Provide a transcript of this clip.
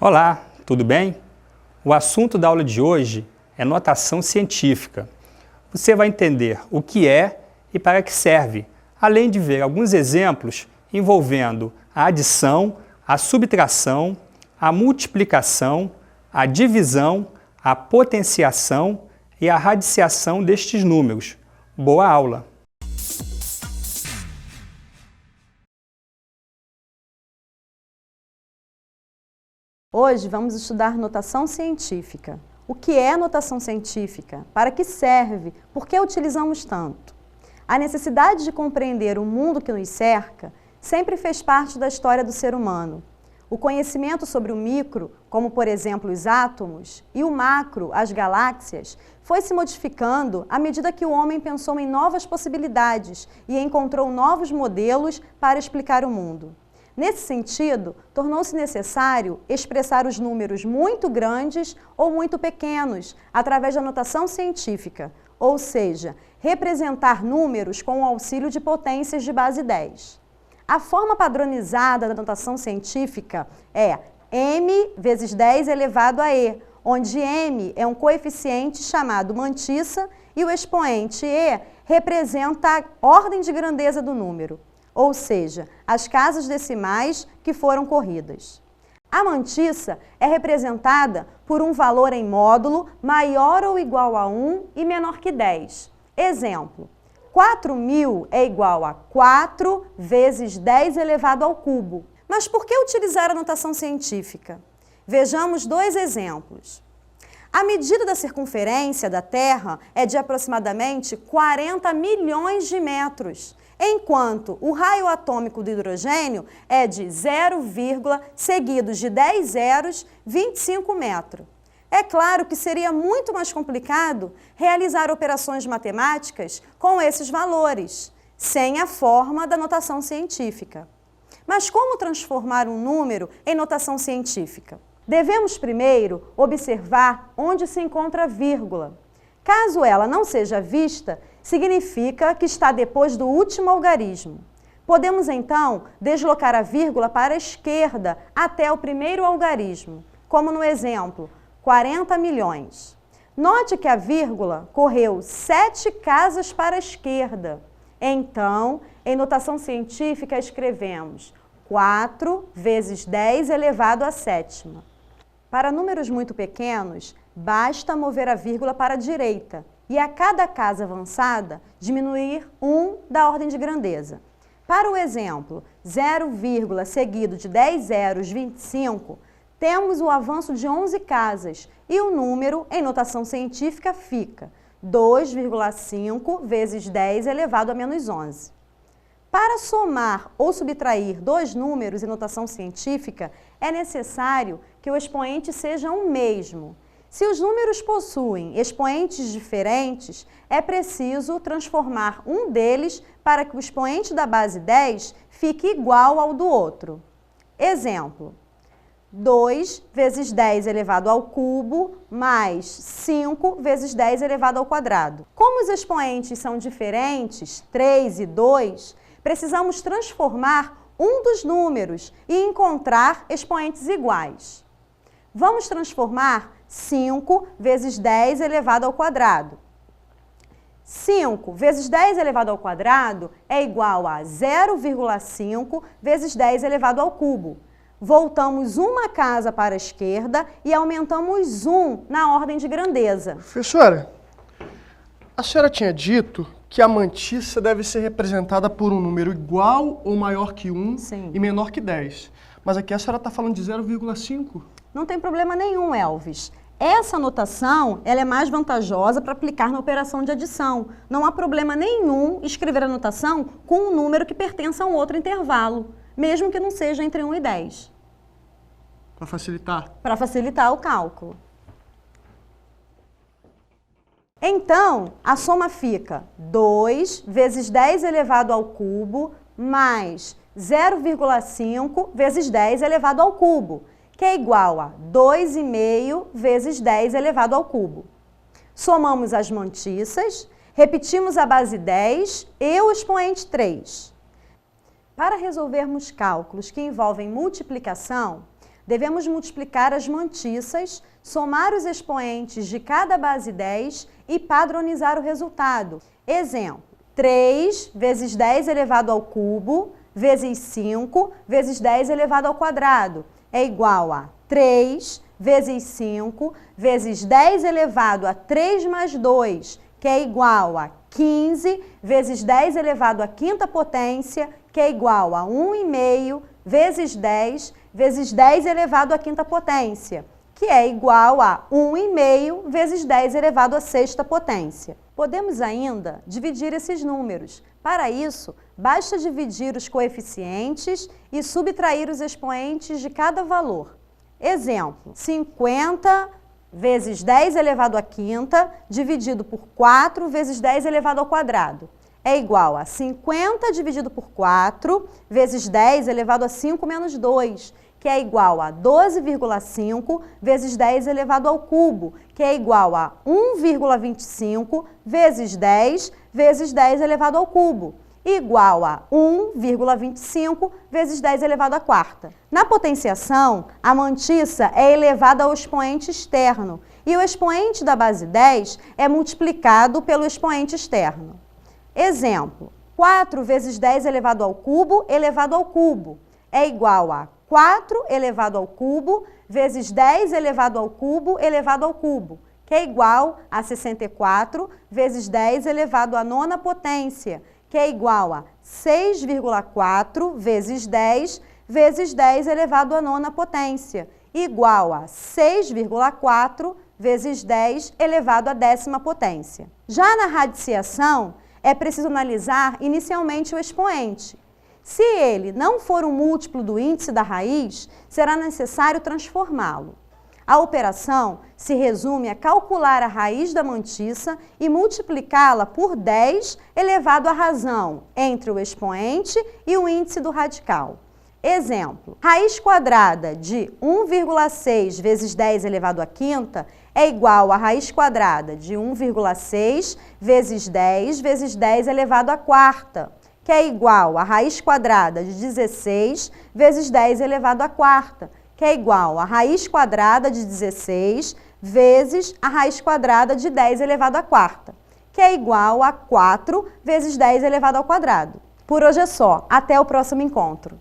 Olá, tudo bem? O assunto da aula de hoje é notação científica. Você vai entender o que é e para que serve, além de ver alguns exemplos envolvendo a adição, a subtração, a multiplicação, a divisão, a potenciação e a radiciação destes números. Boa aula! Hoje vamos estudar notação científica. O que é notação científica? Para que serve? Por que utilizamos tanto? A necessidade de compreender o mundo que nos cerca sempre fez parte da história do ser humano. O conhecimento sobre o micro, como por exemplo os átomos, e o macro, as galáxias, foi se modificando à medida que o homem pensou em novas possibilidades e encontrou novos modelos para explicar o mundo. Nesse sentido, tornou-se necessário expressar os números muito grandes ou muito pequenos através da notação científica, ou seja, representar números com o auxílio de potências de base 10. A forma padronizada da notação científica é m vezes 10 elevado a e, onde m é um coeficiente chamado mantissa e o expoente e representa a ordem de grandeza do número, ou seja, as casas decimais que foram corridas. A mantissa é representada por um valor em módulo maior ou igual a 1 e menor que 10. Exemplo, 4.000 é igual a 4 vezes 10 elevado ao cubo. Mas por que utilizar a notação científica? Vejamos dois exemplos. A medida da circunferência da Terra é de aproximadamente 40 milhões de metros, enquanto o raio atômico do hidrogênio é de 0, seguidos de 10 zeros, 25 metros. É claro que seria muito mais complicado realizar operações matemáticas com esses valores, sem a forma da notação científica. Mas como transformar um número em notação científica? Devemos primeiro observar onde se encontra a vírgula. Caso ela não seja vista, significa que está depois do último algarismo. Podemos então deslocar a vírgula para a esquerda até o primeiro algarismo, como no exemplo, 40 milhões. Note que a vírgula correu 7 casas para a esquerda. Então, em notação científica, escrevemos 4 vezes 10 elevado à sétima. Para números muito pequenos, basta mover a vírgula para a direita e a cada casa avançada diminuir 1 da ordem de grandeza. Para o exemplo 0, seguido de 10 zeros, 25, temos o avanço de 11 casas e o número, em notação científica, fica 2,5 vezes 10 elevado a menos 11. Para somar ou subtrair dois números em notação científica, é necessário que o expoente seja o mesmo. Se os números possuem expoentes diferentes, é preciso transformar um deles para que o expoente da base 10 fique igual ao do outro. Exemplo, 2 vezes 10 elevado ao cubo mais 5 vezes 10 elevado ao quadrado. Como os expoentes são diferentes, 3 e 2, precisamos transformar um dos números e encontrar expoentes iguais. Vamos transformar 5 vezes 10 elevado ao quadrado. 5 vezes 10 elevado ao quadrado é igual a 0,5 vezes 10 elevado ao cubo. Voltamos uma casa para a esquerda e aumentamos 1 na ordem de grandeza. Professora, a senhora tinha dito que a mantissa deve ser representada por um número igual ou maior que 1 Sim. e menor que 10. Mas aqui a senhora está falando de 0,5. Não tem problema nenhum, Elvis. Essa notação ela é mais vantajosa para aplicar na operação de adição. Não há problema nenhum escrever a notação com um número que pertença a um outro intervalo, mesmo que não seja entre 1 e 10. Para facilitar? Para facilitar o cálculo. Então, a soma fica 2 vezes 10 elevado ao cubo mais 0,5 vezes 10 elevado ao cubo, que é igual a 2,5 vezes 10 elevado ao cubo. Somamos as mantissas, repetimos a base 10 e o expoente 3. Para resolvermos cálculos que envolvem multiplicação, devemos multiplicar as mantiças, somar os expoentes de cada base 10 e padronizar o resultado. Exemplo, 3 vezes 10 elevado ao cubo vezes 5 vezes 10 elevado ao quadrado é igual a 3 vezes 5 vezes 10 elevado a 3 mais 2, que é igual a 15 vezes 10 elevado à quinta potência, que é igual a 1,5 vezes 10 vezes 10 elevado à quinta potência, que é igual a 1,5 vezes 10 elevado à sexta potência. Podemos ainda dividir esses números. Para isso, basta dividir os coeficientes e subtrair os expoentes de cada valor. Exemplo, 50 vezes 10 elevado à quinta dividido por 4 vezes 10 elevado ao quadrado é igual a 50 dividido por 4 vezes 10 elevado a 5 menos 2, que é igual a 12,5 vezes 10 elevado ao cubo, que é igual a 1,25 vezes 10 vezes 10 elevado ao cubo, igual a 1,25 vezes 10 elevado à quarta. Na potenciação, a mantiça é elevada ao expoente externo e o expoente da base 10 é multiplicado pelo expoente externo. Exemplo, 4 vezes 10 elevado ao cubo é igual a 4 elevado ao cubo vezes 10 elevado ao cubo, que é igual a 64 vezes 10 elevado à nona potência, que é igual a 6,4 vezes 10 vezes 10 elevado à nona potência, igual a 6,4 vezes 10 elevado à décima potência. Já na radiciação, é preciso analisar inicialmente o expoente. Se ele não for um múltiplo do índice da raiz, será necessário transformá-lo. A operação se resume a calcular a raiz da mantiça e multiplicá-la por 10 elevado à razão entre o expoente e o índice do radical. Exemplo, raiz quadrada de 1,6 vezes 10 elevado à quinta é igual a raiz quadrada de 1,6 vezes 10 elevado à quarta, que é igual a raiz quadrada de 16 vezes 10 elevado à quarta, que é igual a raiz quadrada de 16 vezes a raiz quadrada de 10 elevado à quarta, que é igual a 4 vezes 10 elevado ao quadrado. Por hoje é só. Até o próximo encontro.